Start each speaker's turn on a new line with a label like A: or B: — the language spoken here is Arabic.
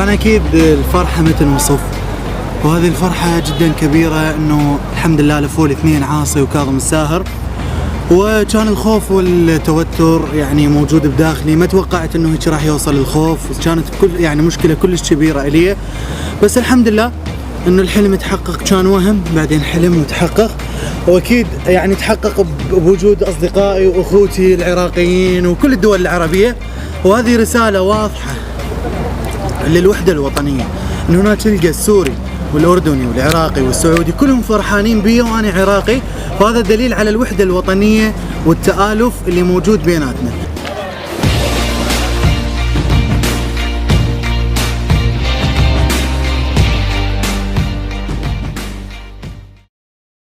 A: طبعا اكيد الفرحة ما تنوصف، وهذه الفرحة جدا كبيرة انه الحمد لله لفول 2 عاصي وكاظم الساهر. وكان الخوف والتوتر يعني موجود بداخلي، ما توقعت انه هيك راح يوصل الخوف، كانت يعني مشكلة كلش كبيرة الي، بس الحمد لله انه الحلم تحقق. كان وهم بعدين حلم وتحقق، واكيد يعني تحقق بوجود اصدقائي واخوتي العراقيين وكل الدول العربية. وهذه رسالة واضحة للوحدة الوطنية، ان هناك تلقى السوري والاردني والعراقي والسعودي كلهم فرحانين بي وانا عراقي، وهذا دليل على الوحدة الوطنية والتآلف اللي موجود بيناتنا.